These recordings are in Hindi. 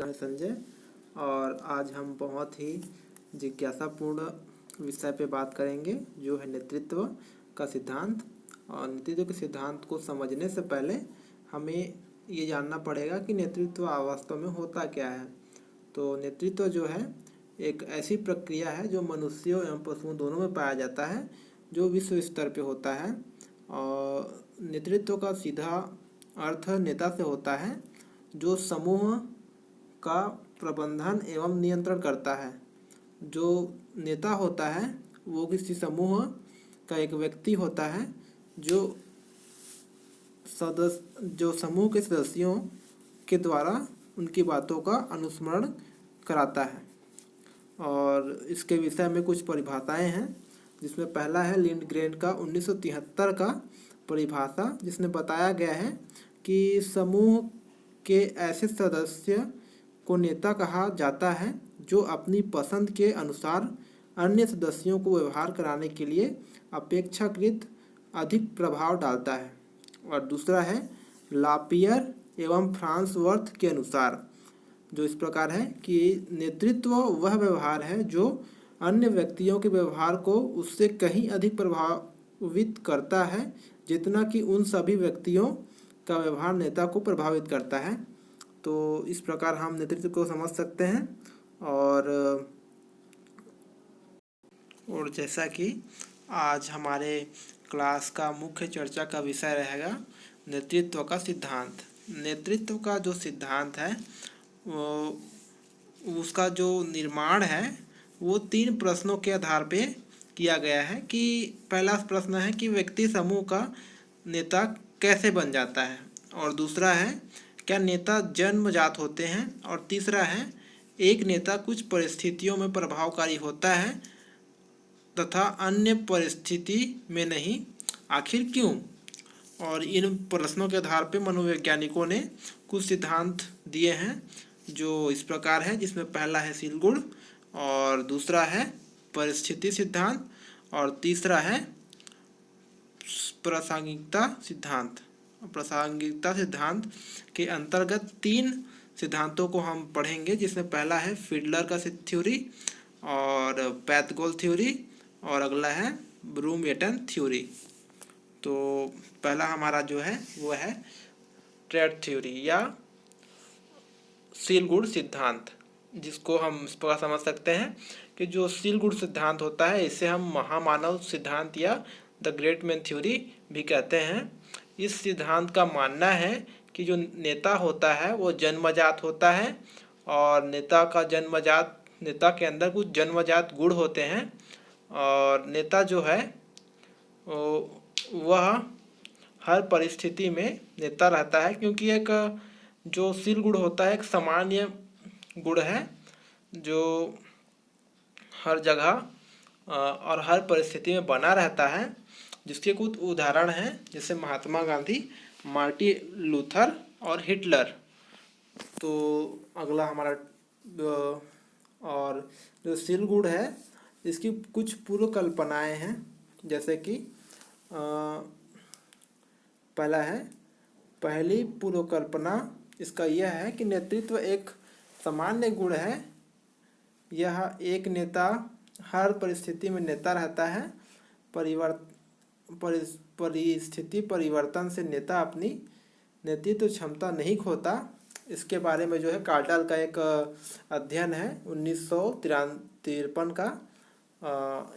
है संजय। और आज हम बहुत ही जिज्ञासापूर्ण विषय पे बात करेंगे जो है नेतृत्व का सिद्धांत। और नेतृत्व के सिद्धांत को समझने से पहले हमें ये जानना पड़ेगा कि नेतृत्व वास्तव में होता क्या है। तो नेतृत्व जो है एक ऐसी प्रक्रिया है जो मनुष्यों एवं पशुओं दोनों में पाया जाता है, जो विश्व स्तर पे होता है। और नेतृत्व का सीधा अर्थ नेता से होता है, जो समूह का प्रबंधन एवं नियंत्रण करता है। जो नेता होता है वो किसी समूह का एक व्यक्ति होता है जो समूह के सदस्यों के द्वारा उनकी बातों का अनुस्मरण कराता है। और इसके विषय में कुछ परिभाषाएं हैं, जिसमें पहला है लिंडग्रेन का 1973 का परिभाषा, जिसमें बताया गया है कि समूह के ऐसे सदस्य को नेता कहा जाता है जो अपनी पसंद के अनुसार अन्य सदस्यों को व्यवहार कराने के लिए अपेक्षाकृत अधिक प्रभाव डालता है। और दूसरा है लापियर एवं फ्रांसवर्थ के अनुसार, जो इस प्रकार है कि नेतृत्व वह व्यवहार है जो अन्य व्यक्तियों के व्यवहार को उससे कहीं अधिक प्रभावित करता है जितना कि उन सभी व्यक्तियों का व्यवहार नेता को प्रभावित करता है। तो इस प्रकार हम नेतृत्व को समझ सकते हैं। और जैसा कि आज हमारे क्लास का मुख्य चर्चा का विषय रहेगा नेतृत्व का सिद्धांत। नेतृत्व का जो सिद्धांत है वो उसका जो निर्माण है वो 3 प्रश्नों के आधार पे किया गया है। कि पहला प्रश्न है कि व्यक्ति समूह का नेता कैसे बन जाता है, और दूसरा है क्या नेता जन्मजात होते हैं, और तीसरा है एक नेता कुछ परिस्थितियों में प्रभावकारी होता है तथा अन्य परिस्थिति में नहीं, आखिर क्यों। और इन प्रश्नों के आधार पे मनोवैज्ञानिकों ने कुछ सिद्धांत दिए हैं जो इस प्रकार है, जिसमें पहला है सीलगुण, और दूसरा है परिस्थिति सिद्धांत, और तीसरा है प्रासंगिकता सिद्धांत। प्रासंगिकता सिद्धांत के अंतर्गत 3 सिद्धांतों को हम पढ़ेंगे, जिसमें पहला है फिडलर का थ्योरी, और पैथगोल थ्योरी, और अगला है ब्रूम-एटन थ्योरी। तो पहला हमारा जो है वो है ट्रेड थ्योरी या सीलगुण सिद्धांत, जिसको हम इस प्रकार समझ सकते हैं कि जो सीलगुण सिद्धांत होता है इसे हम महामानव सिद्धांत या द ग्रेट मैन थ्योरी भी कहते हैं। इस सिद्धांत का मानना है कि जो नेता होता है वो जन्मजात होता है, और नेता के अंदर कुछ जन्मजात गुण होते हैं। और नेता जो है वह हर परिस्थिति में नेता रहता है, क्योंकि एक जो सील गुण होता है एक सामान्य गुण है जो हर जगह और हर परिस्थिति में बना रहता है। जिसके कुछ उदाहरण हैं, जैसे महात्मा गांधी, मार्टिन लूथर और हिटलर। तो अगला हमारा और जो सील गुण है इसकी कुछ पूर्व कल्पनाएं हैं, जैसे कि पहला है, पहली पूर्व कल्पना इसका यह है कि नेतृत्व एक सामान्य गुण है। यह एक नेता हर परिस्थिति में नेता रहता है। परिस्थिति परिवर्तन से नेता अपनी नेतृत्व क्षमता नहीं खोता। इसके बारे में जो है कार्डल का एक अध्ययन है 1953 का,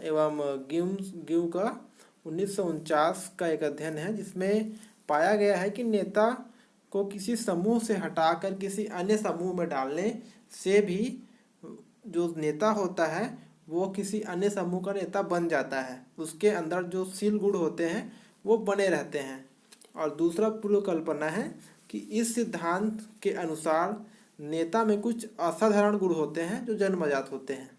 एवं गिव का 1949 का एक अध्ययन है, जिसमें पाया गया है कि नेता को किसी समूह से हटाकर किसी अन्य समूह में डालने से भी जो नेता होता है वो किसी अन्य समूह का नेता बन जाता है। उसके अंदर जो सील गुण होते हैं वो बने रहते हैं। और दूसरा पूर्व कल्पना है कि इस सिद्धांत के अनुसार नेता में कुछ असाधारण गुण होते हैं जो जन्मजात होते हैं।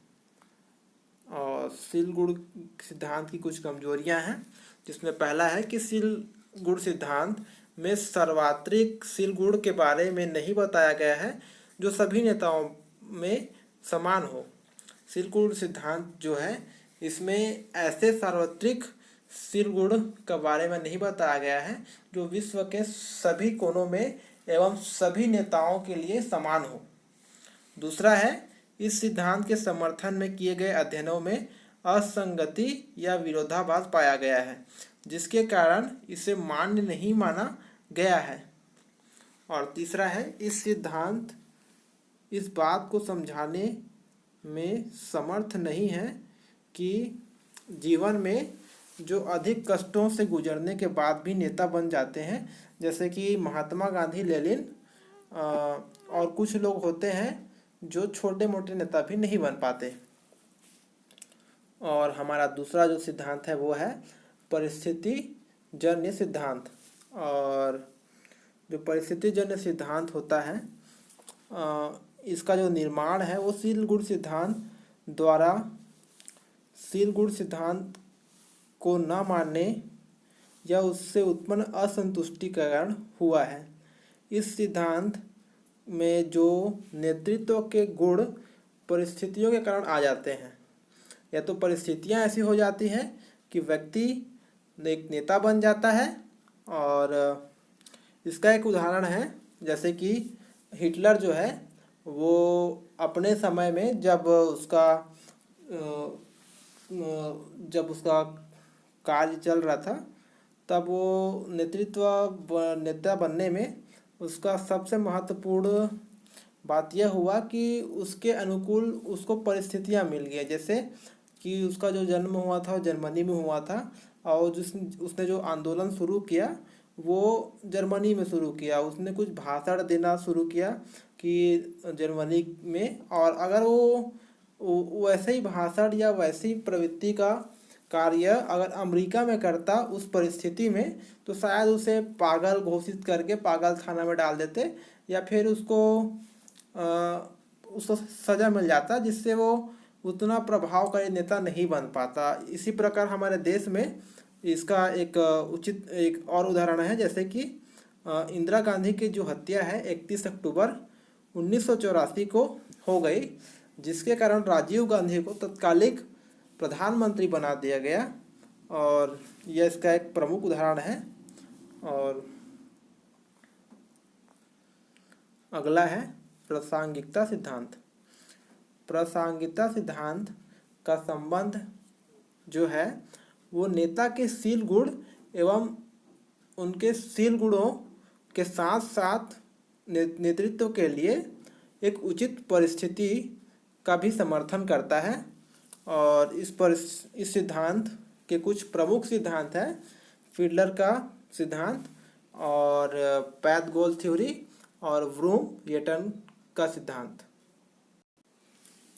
और सील गुण सिद्धांत की कुछ कमजोरियां हैं, जिसमें पहला है कि सील गुण सिद्धांत में सार्वत्रिक सील गुण के बारे में नहीं बताया गया है जो सभी नेताओं में समान हो। सील गुण सिद्धांत जो है इसमें ऐसे सार्वत्रिक सील गुण के बारे में नहीं बताया गया है जो विश्व के सभी कोनों में एवं सभी नेताओं के लिए समान हो। दूसरा है, इस सिद्धांत के समर्थन में किए गए अध्ययनों में असंगति या विरोधाभास पाया गया है, जिसके कारण इसे मान्य नहीं माना गया है। और तीसरा है, इस सिद्धांत इस बात को समझाने में समर्थ नहीं है कि जीवन में जो अधिक कष्टों से गुजरने के बाद भी नेता बन जाते हैं, जैसे कि महात्मा गांधी, लेनिन और कुछ लोग होते हैं जो छोटे मोटे नेता भी नहीं बन पाते। और हमारा दूसरा जो सिद्धांत है वो है परिस्थिति जन्य सिद्धांत। और जो परिस्थिति जन्य सिद्धांत होता है, इसका जो निर्माण है वो सील-गुड़ सिद्धांत को न मानने या उससे उत्पन्न असंतुष्टि के कारण हुआ है। इस सिद्धांत में जो नेतृत्व के गुण परिस्थितियों के कारण आ जाते हैं, या तो परिस्थितियां ऐसी हो जाती हैं कि व्यक्ति एक नेता बन जाता है। और इसका एक उदाहरण है, जैसे कि हिटलर जो है वो अपने समय में जब उसका कार्य चल रहा था, तब वो नेता बनने में उसका सबसे महत्वपूर्ण बात यह हुआ कि उसके अनुकूल उसको परिस्थितियां मिल गई। जैसे कि उसका जो जन्म हुआ था वो जर्मनी में हुआ था, और उसने जो आंदोलन शुरू किया वो जर्मनी में शुरू किया। उसने कुछ भाषण देना शुरू किया कि जर्मनी में, और अगर वो वैसे ही भाषण या वैसी प्रवृत्ति का कार्य अगर अमेरिका में करता उस परिस्थिति में, तो शायद उसे पागल घोषित करके पागल खाना में डाल देते, या फिर उसको सज़ा मिल जाता, जिससे वो उतना प्रभावकारी नेता नहीं बन पाता। इसी प्रकार हमारे देश में इसका एक और उदाहरण है, जैसे कि इंदिरा गांधी की जो हत्या है 31 अक्टूबर 1984 को हो गई, जिसके कारण राजीव गांधी को तत्कालिक प्रधानमंत्री बना दिया गया। और यह इसका एक प्रमुख उदाहरण है। और अगला है प्रासंगिकता सिद्धांत। प्रासंगिकता सिद्धांत का संबंध जो है वो नेता के शील गुण एवं उनके शील गुणों के साथ साथ नेतृत्व के लिए एक उचित परिस्थिति का भी समर्थन करता है। और इस सिद्धांत के कुछ प्रमुख सिद्धांत हैं, फिडलर का सिद्धांत और पैथ-गोल थ्योरी और ब्रूम-येटन का सिद्धांत।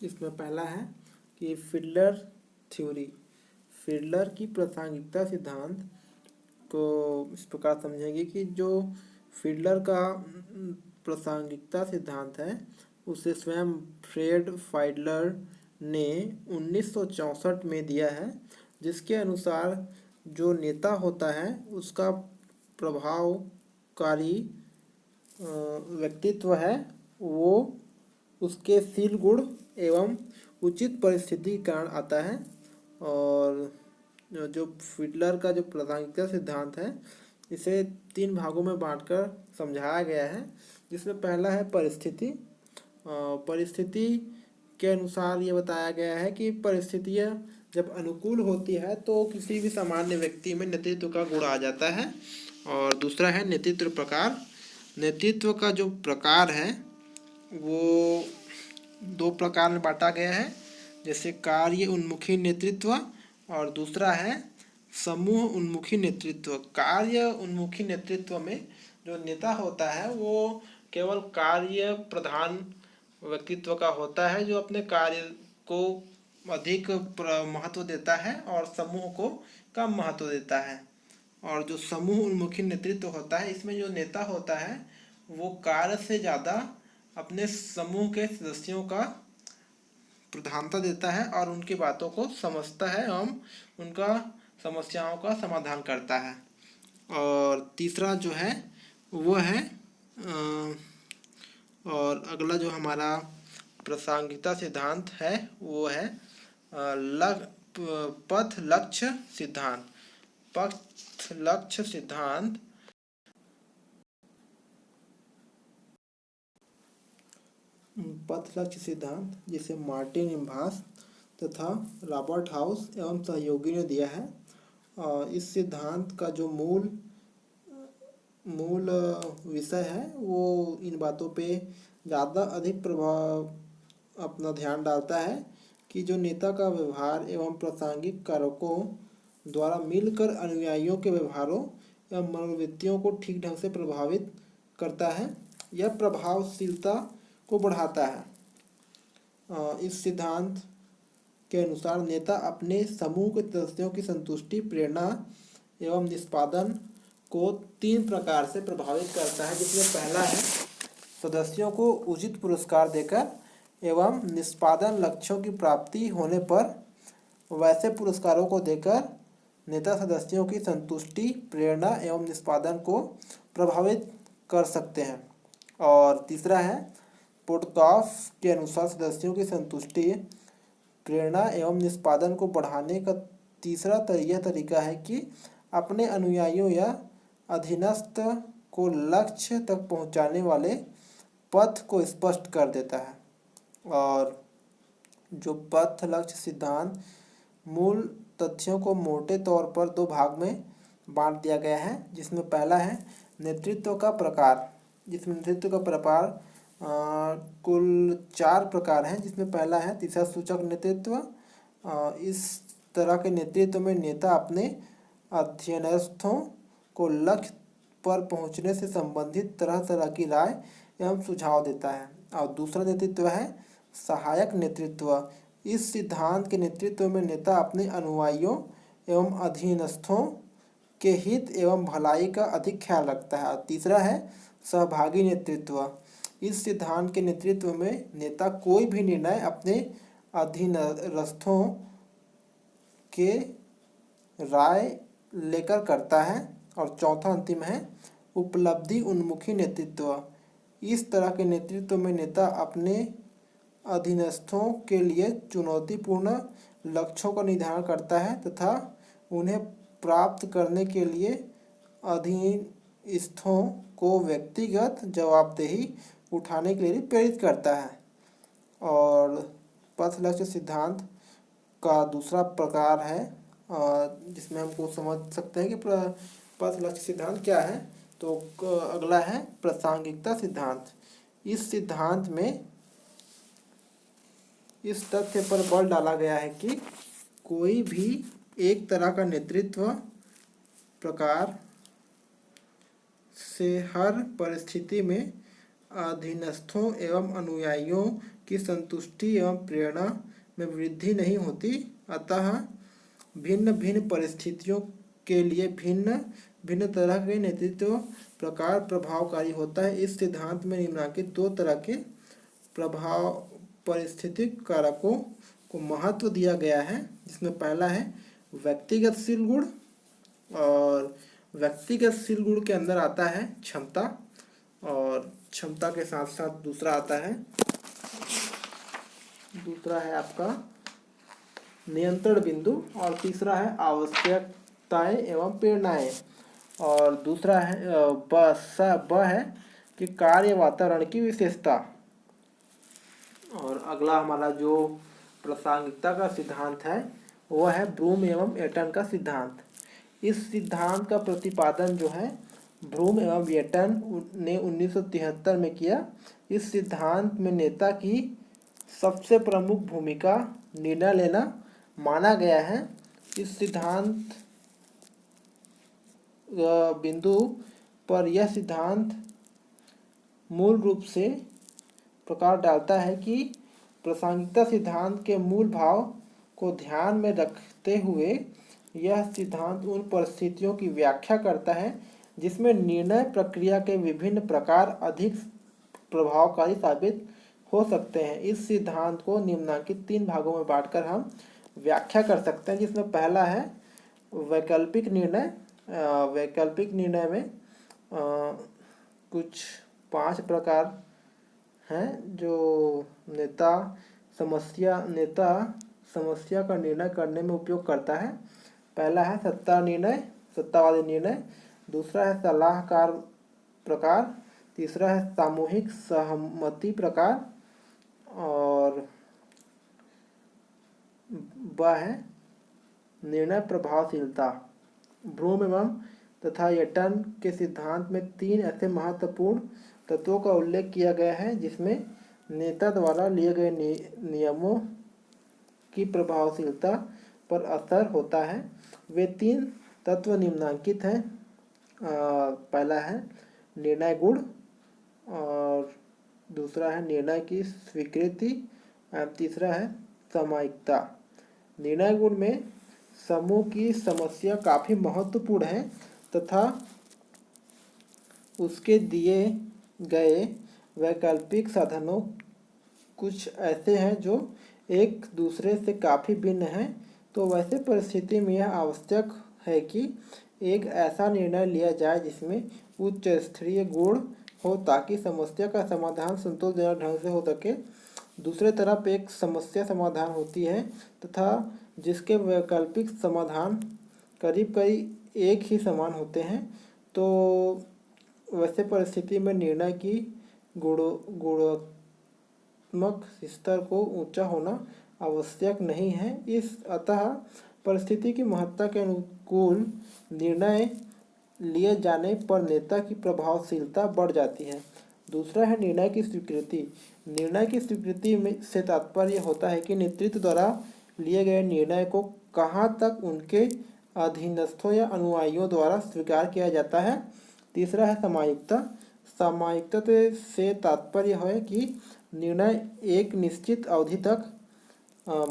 इसमें पहला है कि फिडलर थ्योरी। फिडलर की प्रासंगिकता सिद्धांत को इस प्रकार समझेंगे कि जो फिडलर का प्रासंगिकता सिद्धांत है उसे स्वयं फ्रेड फाइडलर ने 1964 में दिया है, जिसके अनुसार जो नेता होता है उसका प्रभावकारी व्यक्तित्व है वो उसके शील गुण एवं उचित परिस्थिति के कारण आता है। और जो फिडलर का जो प्रासंगिकता सिद्धांत है इसे 3 भागों में बांटकर समझाया गया है, जिसमें पहला है परिस्थिति। परिस्थिति के अनुसार ये बताया गया है कि परिस्थितियाँ जब अनुकूल होती है तो किसी भी सामान्य व्यक्ति में नेतृत्व का गुण आ जाता है। और दूसरा है नेतृत्व प्रकार। नेतृत्व का जो प्रकार है वो 2 प्रकार में बांटा गया है, जैसे कार्य उन्मुखी नेतृत्व और दूसरा है समूह उन्मुखी नेतृत्व। कार्य उन्मुखी नेतृत्व में जो नेता होता है वो केवल कार्य प्रधान व्यक्तित्व का होता है, जो अपने कार्य को अधिक महत्व देता है और समूह को कम महत्व देता है। और जो समूह उन्मुखी नेतृत्व होता है इसमें जो नेता होता है वो कार्य से ज़्यादा अपने समूह के सदस्यों का प्रधानता देता है और उनकी बातों को समझता है एवं उनका समस्याओं का समाधान करता है। और तीसरा जो है वो है और अगला जो हमारा प्रासंगिकता सिद्धांत है वो है पथ लक्ष्य सिद्धांत। पथ लक्ष्य सिद्धांत पथ लक्ष्य सिद्धांत जिसे मार्टिन इम्भास तथा रॉबर्ट हाउस एवं सहयोगी ने दिया है। इस सिद्धांत का जो मूल मूल विषय है वो इन बातों पे ज़्यादा अधिक प्रभाव अपना ध्यान डालता है कि जो नेता का व्यवहार एवं प्रासंगिक कारकों द्वारा मिलकर अनुयायियों के व्यवहारों एवं मनोवृत्तियों को ठीक ढंग से प्रभावित करता है। यह प्रभावशीलता को बढ़ाता है। इस सिद्धांत के अनुसार नेता अपने समूह के सदस्यों की संतुष्टि, प्रेरणा एवं निष्पादन को 3 प्रकार से प्रभावित करता है, जिसमें पहला है सदस्यों को उचित पुरस्कार देकर एवं निष्पादन लक्ष्यों की प्राप्ति होने पर वैसे पुरस्कारों को देकर नेता सदस्यों की संतुष्टि, प्रेरणा एवं निष्पादन को प्रभावित कर सकते हैं। और तीसरा है पोडकॉफ के अनुसार सदस्यों की संतुष्टि, प्रेरणा एवं निष्पादन को बढ़ाने का तीसरा यह तरीका है कि अपने अनुयायियों या अधीनस्थ को लक्ष्य तक पहुंचाने वाले पथ को स्पष्ट कर देता है। और जो पथ लक्ष्य सिद्धांत मूल तथ्यों को मोटे तौर पर 2 भाग में बांट दिया गया है, जिसमें पहला है नेतृत्व का प्रकार, जिसमें नेतृत्व का प्रकार कुल 4 प्रकार हैं, जिसमें पहला है दिशा सूचक नेतृत्व। इस तरह के नेतृत्व में नेता अपने अधीनस्थों को लक्ष्य पर पहुंचने से संबंधित तरह तरह की राय एवं सुझाव देता है। और दूसरा नेतृत्व है सहायक नेतृत्व। इस सिद्धांत के नेतृत्व में नेता अपने अनुयायियों एवं अधीनस्थों के हित एवं भलाई का अधिक ख्याल रखता है। और तीसरा है सहभागी नेतृत्व। इस सिद्धांत के नेतृत्व में नेता कोई भी निर्णय अपने अधीनस्थों के राय लेकर करता है। और चौथा अंतिम है उपलब्धि उन्मुखी नेतृत्व। इस तरह के नेतृत्व में नेता अपने अधीनस्थों के लिए चुनौतीपूर्ण लक्ष्यों का निर्धारण करता है तथा उन्हें प्राप्त करने के लिए अधीनस्थों को व्यक्तिगत जवाबदेही उठाने के लिए प्रेरित करता है। और पथ लक्ष्य सिद्धांत का दूसरा प्रकार है जिसमें हमको समझ सकते हैं कि पथ लक्ष्य सिद्धांत क्या है। तो अगला है प्रासंगिकता सिद्धांत। इस सिद्धांत में इस तथ्य पर बल डाला गया है कि कोई भी एक तरह का नेतृत्व प्रकार से हर परिस्थिति में अधीनस्थों एवं अनुयायियों की संतुष्टि एवं प्रेरणा में वृद्धि नहीं होती। अतः भिन्न भिन्न परिस्थितियों के लिए भिन्न भिन्न तरह के नेतृत्व प्रकार प्रभावकारी होता है। इस सिद्धांत में निम्नलिखित 2 तरह के प्रभाव परिस्थितिक कारकों को महत्व दिया गया है, जिसमें पहला है व्यक्तिगतशील गुण। और व्यक्तिगतशील गुण के अंदर आता है क्षमता, और क्षमता के साथ साथ दूसरा है आपका नियंत्रण बिंदु, और तीसरा है आवश्यकताएं एवं प्रेरणाएं। और दूसरा है ब है कि कार्य वातावरण की विशेषता। और अगला हमारा जो प्रासंगिकता का सिद्धांत है वह है ब्रूम एवं एटन का सिद्धांत। इस सिद्धांत का प्रतिपादन जो है ब्रूम एवं एटन ने 1973 में किया। इस सिद्धांत में नेता की सबसे प्रमुख भूमिका निर्णय लेना माना गया है। इस सिद्धांत बिंदु पर यह सिद्धांत मूल रूप से प्रकाश डालता है कि प्रासंगिकता सिद्धांत के मूल भाव को ध्यान में रखते हुए यह सिद्धांत उन परिस्थितियों की व्याख्या करता है जिसमें निर्णय प्रक्रिया के विभिन्न प्रकार अधिक प्रभावकारी साबित हो सकते हैं। इस सिद्धांत को निम्नलिखित 3 भागों में बांटकर हम व्याख्या कर सकते हैं, जिसमें पहला है वैकल्पिक निर्णय। वैकल्पिक निर्णय में कुछ 5 प्रकार हैं जो नेता समस्या का निर्णय करने में उपयोग करता है। पहला है सत्तावादी निर्णय। दूसरा है सलाहकार प्रकार। तीसरा है सामूहिक सहमति प्रकार। वह है निर्णय प्रभावशीलता। ब्रूम एवं तथा यटन के सिद्धांत में 3 ऐसे महत्वपूर्ण तत्वों का उल्लेख किया गया है जिसमें नेता द्वारा लिए गए नियमों की प्रभावशीलता पर असर होता है। वे 3 तत्व निम्नलिखित हैं। पहला है निर्णय गुण, और दूसरा है निर्णय की स्वीकृति, और तीसरा है सामयिकता। निर्णय गुण में समूह की समस्या काफ़ी महत्वपूर्ण है तथा उसके दिए गए वैकल्पिक साधनों कुछ ऐसे हैं जो एक दूसरे से काफ़ी भिन्न हैं। तो वैसे परिस्थिति में यह आवश्यक है कि एक ऐसा निर्णय लिया जाए जिसमें उच्च स्तरीय गुण हो ताकि समस्या का समाधान संतोषजनक ढंग से हो सके। दूसरे तरफ एक समस्या समाधान होती है तथा जिसके वैकल्पिक समाधान करीब करीब एक ही समान होते हैं। तो वैसे परिस्थिति में निर्णय की गुणात्मक स्तर को ऊंचा होना आवश्यक नहीं है। अतः परिस्थिति की महत्ता के अनुकूल निर्णय लिए जाने पर नेता की प्रभावशीलता बढ़ जाती है। दूसरा है निर्णय की स्वीकृति। निर्णय की स्वीकृति में से तात्पर्य होता है कि नेतृत्व द्वारा लिए गए निर्णय को कहाँ तक उनके अधीनस्थों या अनुयायियों द्वारा स्वीकार किया जाता है। तीसरा है सामयिकता। सामयिकता से तात्पर्य है कि निर्णय एक निश्चित अवधि तक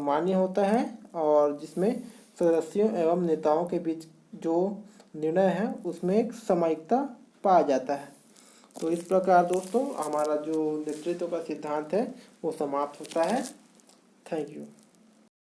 मान्य होता है और जिसमें सदस्यों एवं नेताओं के बीच जो निर्णय है उसमें एक सामयिकता पाया जाता है। तो इस प्रकार दोस्तों हमारा जो नेतृत्व का सिद्धांत है वो समाप्त होता है। Thank you.